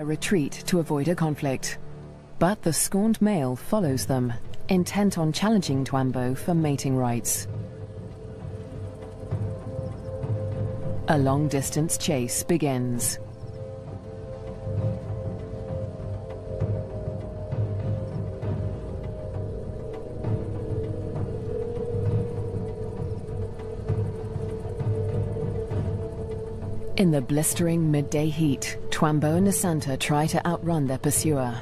retreat to avoid a conflict. But the scorned male follows them, intent on challenging Twambo for mating rights. A long-distance chase begins. In the blistering midday heat, Twambo and Nasanta try to outrun their pursuer.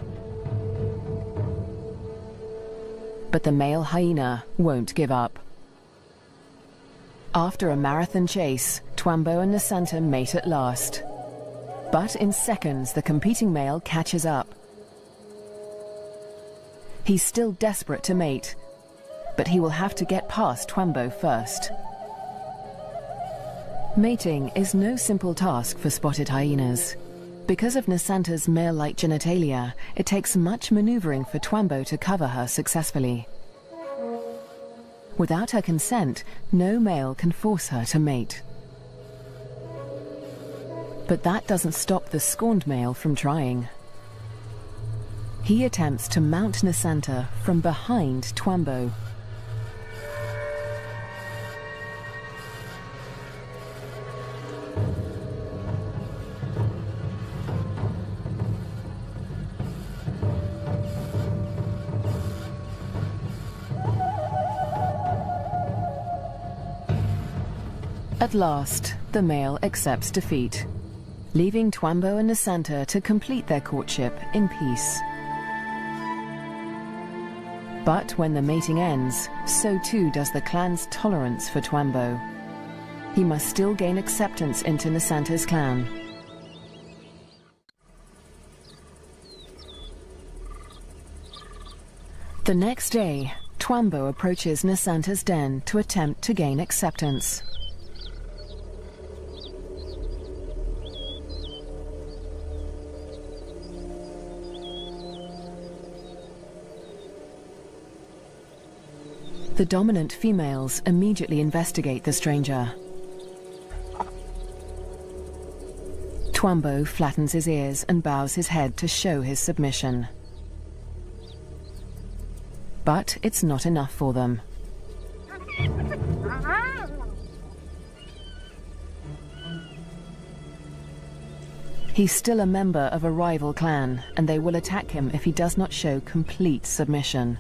But the male hyena won't give up. After a marathon chase, Twambo and Nasanta mate at last. But in seconds, the competing male catches up. He's still desperate to mate, but he will have to get past Twambo first. Mating is no simple task for spotted hyenas. Because of Nasanta's male-like genitalia, it takes much maneuvering for Twambo to cover her successfully. Without her consent, no male can force her to mate. But that doesn't stop the scorned male from trying. He attempts to mount Nasanta from behind Twambo. At last, the male accepts defeat, leaving Twambo and Nasanta to complete their courtship in peace. But when the mating ends, so too does the clan's tolerance for Twambo. He must still gain acceptance into Nasanta's clan. The next day, Twambo approaches Nasanta's den to attempt to gain acceptance. The dominant females immediately investigate the stranger. Twambo flattens his ears and bows his head to show his submission. But it's not enough for them. He's still a member of a rival clan, and they will attack him if he does not show complete submission.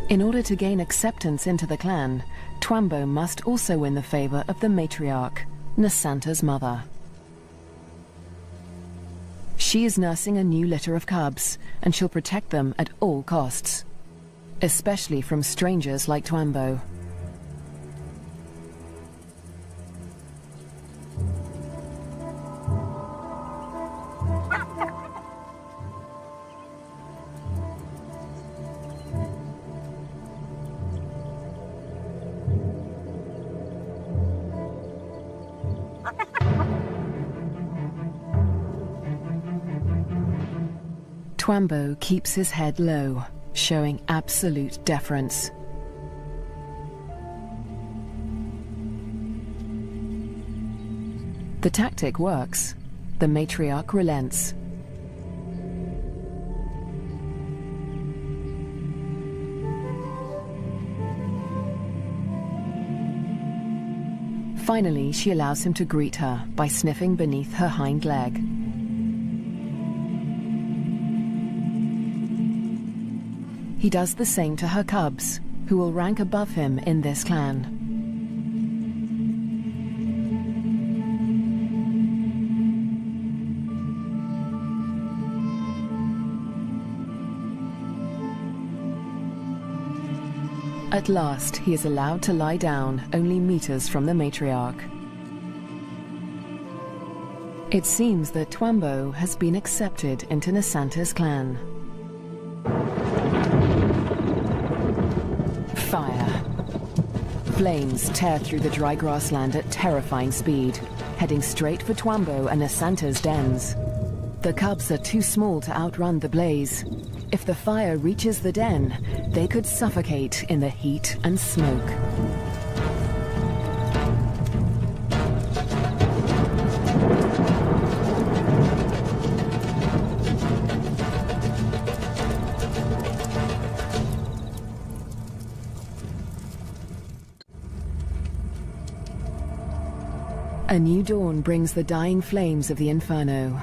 In order to gain acceptance into the clan, Twambo must also win the favor of the matriarch, Nasanta's mother. She is nursing a new litter of cubs, and she'll protect them at all costs, especially from strangers like Twambo. Twambo keeps his head low, showing absolute deference. The tactic works. The matriarch relents. Finally, she allows him to greet her by sniffing beneath her hind leg. He does the same to her cubs, who will rank above him in this clan. At last, he is allowed to lie down only meters from the matriarch. It seems that Twambo has been accepted into Nasanta's clan. Fire. Flames tear through the dry grassland at terrifying speed, heading straight for Twambo and Nasanta's dens. The cubs are too small to outrun the blaze. If the fire reaches the den, they could suffocate in the heat and smoke. A new dawn brings the dying flames of the inferno.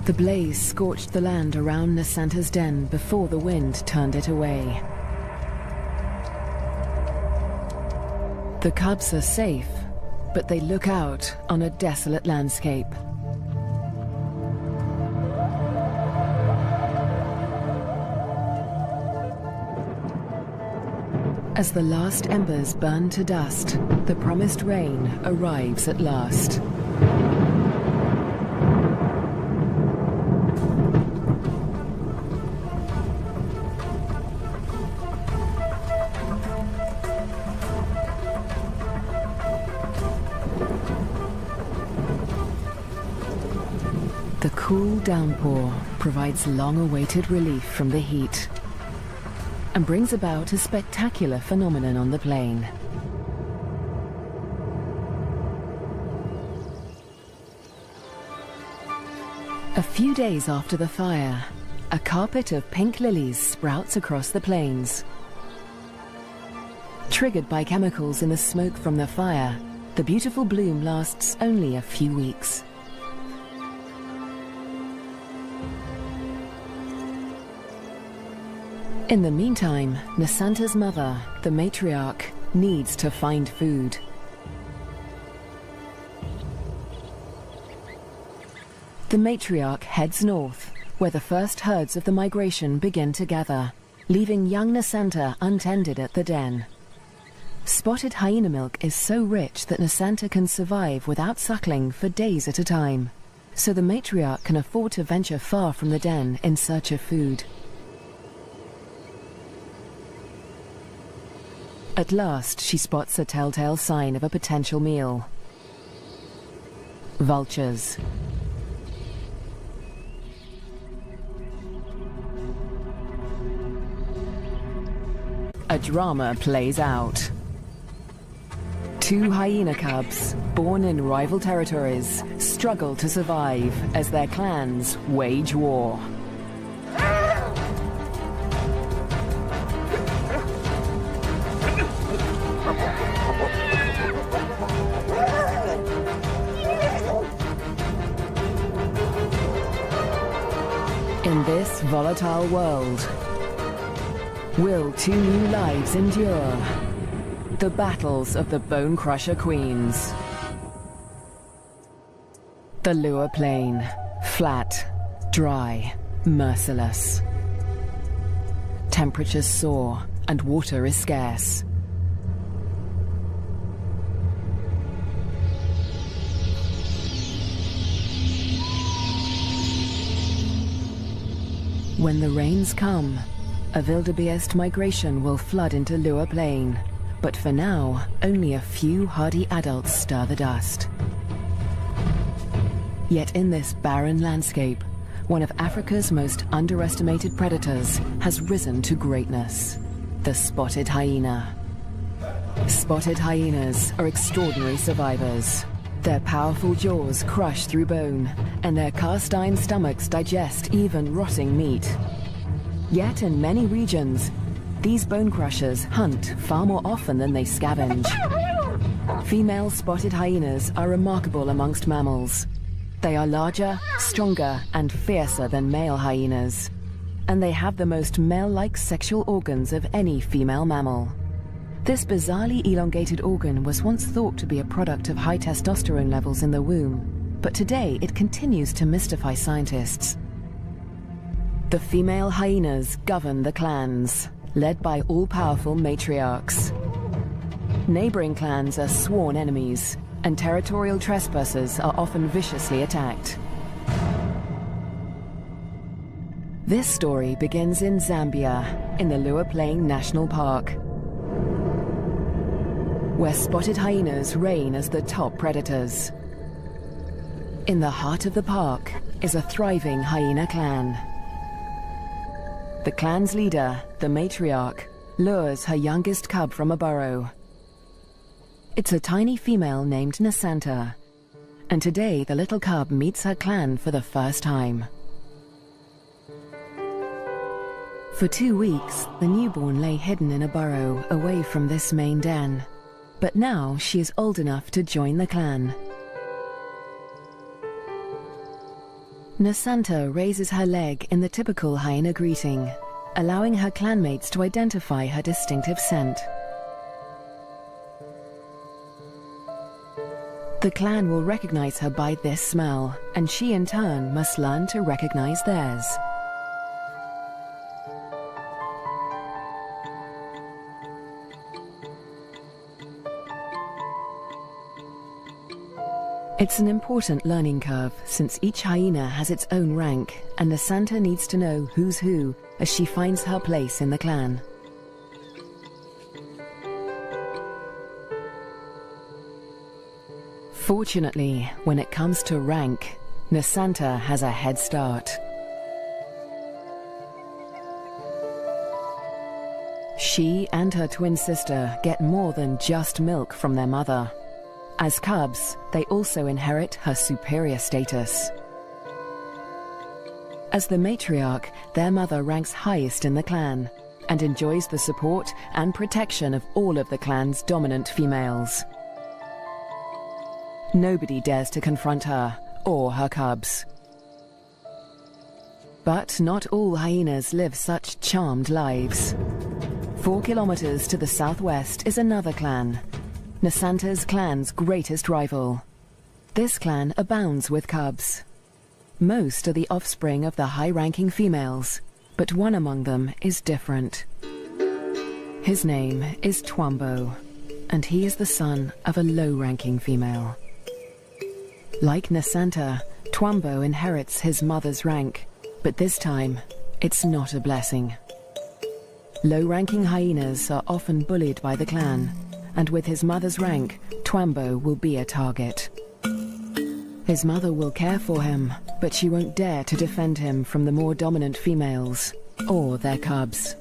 The blaze scorched the land around Nasanta's den before the wind turned it away. The cubs are safe, but they look out on a desolate landscape. As the last embers burn to dust, the promised rain arrives at last. The cool downpour provides long-awaited relief from the heat and brings about a spectacular phenomenon on the plain. A few days after the fire, a carpet of pink lilies sprouts across the plains. Triggered by chemicals in the smoke from the fire, the beautiful bloom lasts only a few weeks. In the meantime, Nasanta's mother, the matriarch, needs to find food. The matriarch heads north, where the first herds of the migration begin to gather, leaving young Nasanta untended at the den. Spotted hyena milk is so rich that Nasanta can survive without suckling for days at a time, so the matriarch can afford to venture far from the den in search of food. At last, she spots a telltale sign of a potential meal. Vultures. A drama plays out. Two hyena cubs, born in rival territories, struggle to survive as their clans wage war. In this volatile world, will two new lives endure? The battles of the Bone Crusher Queens. The Lua Plain, flat, dry, merciless. Temperatures soar and water is scarce. When the rains come, a wildebeest migration will flood into Lua Plain, but for now, only a few hardy adults stir the dust. Yet in this barren landscape, one of Africa's most underestimated predators has risen to greatness: the spotted hyena. Spotted hyenas are extraordinary survivors. Their powerful jaws crush through bone, and their cast-iron stomachs digest even rotting meat. Yet in many regions, these bone crushers hunt far more often than they scavenge. Female spotted hyenas are remarkable amongst mammals. They are larger, stronger, and fiercer than male hyenas, and they have the most male-like sexual organs of any female mammal. This bizarrely elongated organ was once thought to be a product of high testosterone levels in the womb, but today it continues to mystify scientists. The female hyenas govern the clans, led by all-powerful matriarchs. Neighboring clans are sworn enemies, and territorial trespassers are often viciously attacked. This story begins in Zambia, in the Lua Plain National Park, where spotted hyenas reign as the top predators. In the heart of the park is a thriving hyena clan. The clan's leader, the matriarch, lures her youngest cub from a burrow. It's a tiny female named Nasanta, and today the little cub meets her clan for the first time. For 2 weeks, the newborn lay hidden in a burrow away from this main den. But now she is old enough to join the clan. Nasanta raises her leg in the typical hyena greeting, allowing her clanmates to identify her distinctive scent. The clan will recognize her by this smell, and she in turn must learn to recognize theirs. It's an important learning curve, since each hyena has its own rank, and Nasanta needs to know who's who as she finds her place in the clan. Fortunately, when it comes to rank, Nasanta has a head start. She and her twin sister get more than just milk from their mother. As cubs, they also inherit her superior status. As the matriarch, their mother ranks highest in the clan and enjoys the support and protection of all of the clan's dominant females. Nobody dares to confront her or her cubs. But not all hyenas live such charmed lives. 4 kilometers to the southwest is another clan, Nasanta's clan's greatest rival. This clan abounds with cubs. Most are the offspring of the high-ranking females, but one among them is different. His name is Twambo, and he is the son of a low-ranking female. Like Nasanta, Twambo inherits his mother's rank, but this time, it's not a blessing. Low-ranking hyenas are often bullied by the clan, and with his mother's rank, Twambo will be a target. His mother will care for him, but she won't dare to defend him from the more dominant females, or their cubs.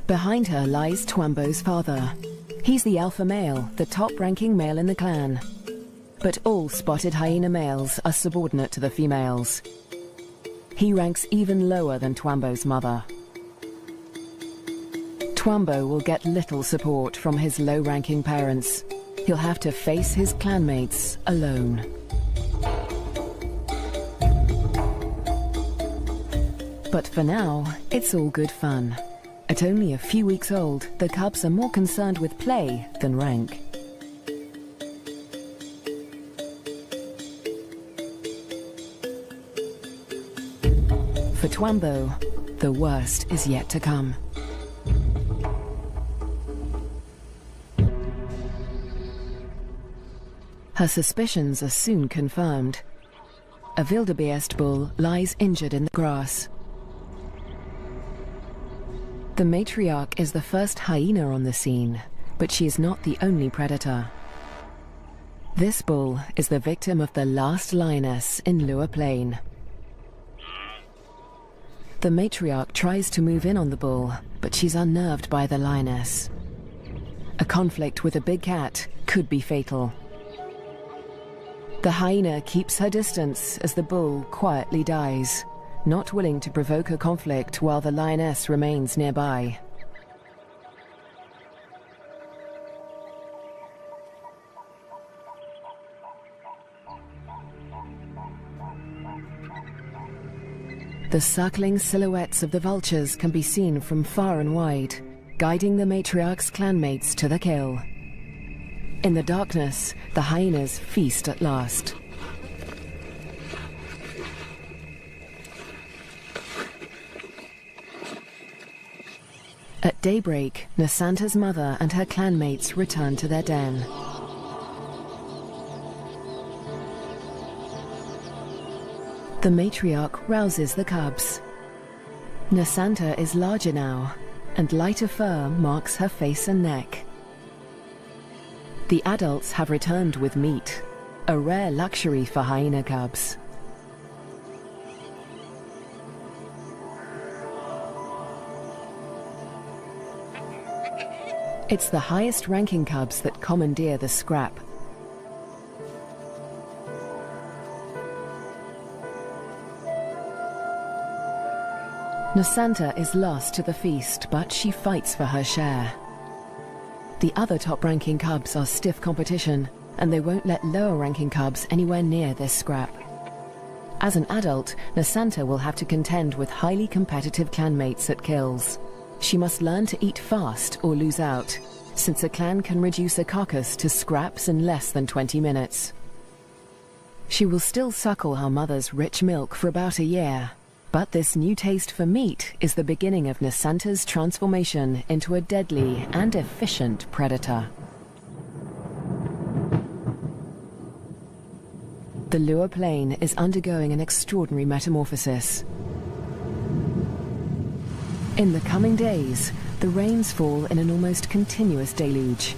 Behind her lies Twambo's father. He's the alpha male, the top-ranking male in the clan. But all spotted hyena males are subordinate to the females. He ranks even lower than Twambo's mother. Twambo will get little support from his low-ranking parents. He'll have to face his clanmates alone. But for now, it's all good fun. At only a few weeks old, the cubs are more concerned with play than rank. For Twambo, the worst is yet to come. Her suspicions are soon confirmed. A wildebeest bull lies injured in the grass. The matriarch is the first hyena on the scene, but she is not the only predator. This bull is the victim of the last lioness in Lua Plain. The matriarch tries to move in on the bull, but she's unnerved by the lioness. A conflict with a big cat could be fatal. The hyena keeps her distance as the bull quietly dies, not willing to provoke a conflict while the lioness remains nearby. The circling silhouettes of the vultures can be seen from far and wide, guiding the matriarch's clanmates to the kill. In the darkness, the hyenas feast at last. At daybreak, Nasanta's mother and her clanmates return to their den. The matriarch rouses the cubs. Nasanta is larger now, and lighter fur marks her face and neck. The adults have returned with meat, a rare luxury for hyena cubs. It's the highest-ranking cubs that commandeer the scrap. Nasanta is lost to the feast, but she fights for her share. The other top-ranking cubs are stiff competition, and they won't let lower-ranking cubs anywhere near this scrap. As an adult, Nasanta will have to contend with highly competitive clanmates at kills. She must learn to eat fast or lose out, since a clan can reduce a carcass to scraps in less than 20 minutes. She will still suckle her mother's rich milk for about a year, but this new taste for meat is the beginning of Nasanta's transformation into a deadly and efficient predator. The Lua Plain is undergoing an extraordinary metamorphosis. In the coming days, the rains fall in an almost continuous deluge,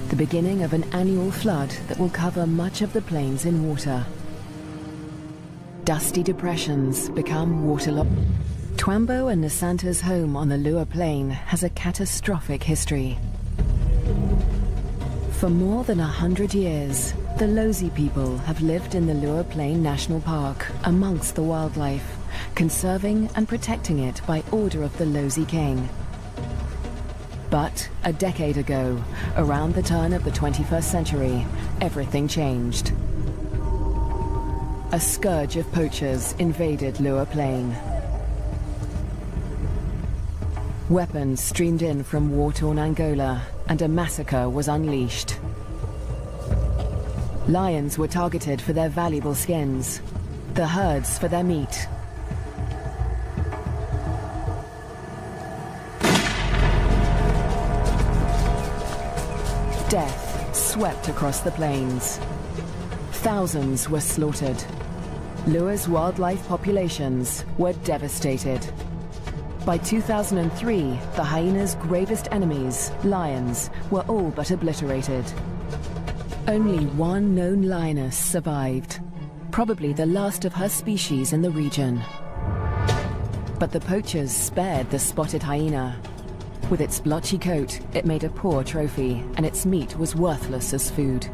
the beginning of an annual flood that will cover much of the plains in water. Dusty depressions become waterlogged. Twambo and Nasanta's home on the Lua Plain has a catastrophic history. For more than 100 years, the Lozi people have lived in the Lua Plain National Park amongst the wildlife, conserving and protecting it by order of the Lozi King. But a decade ago, around the turn of the 21st century, everything changed. A scourge of poachers invaded Lua Plain. Weapons streamed in from war-torn Angola, and a massacre was unleashed. Lions were targeted for their valuable skins, the herds for their meat. Death swept across the plains. Thousands were slaughtered. Lua's wildlife populations were devastated. By 2003, the hyena's gravest enemies, lions, were all but obliterated. Only one known lioness survived, probably the last of her species in the region. But the poachers spared the spotted hyena. With its blotchy coat, it made a poor trophy, and its meat was worthless as food.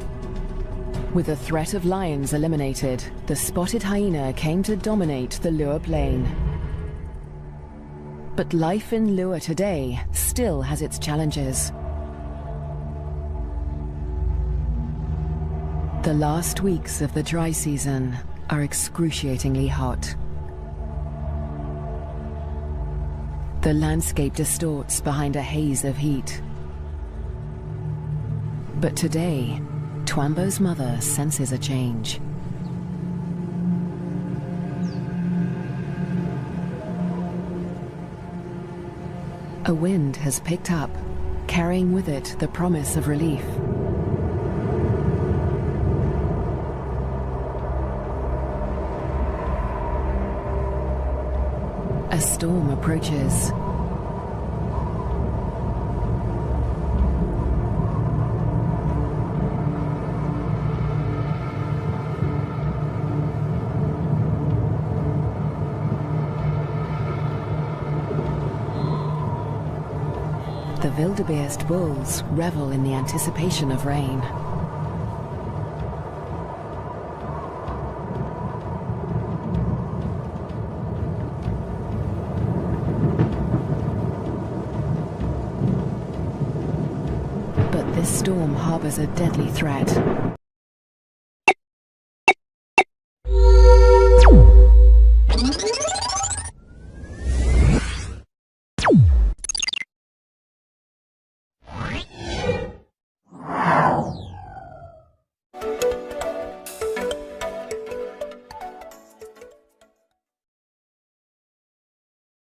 With the threat of lions eliminated, the spotted hyena came to dominate the Lua Plain. But life in Lua today still has its challenges. The last weeks of the dry season are excruciatingly hot. The landscape distorts behind a haze of heat. But today, Twambo's mother senses a change. A wind has picked up, carrying with it the promise of relief. A storm approaches. The wildebeest bulls revel in the anticipation of rain. But this storm harbors a deadly threat.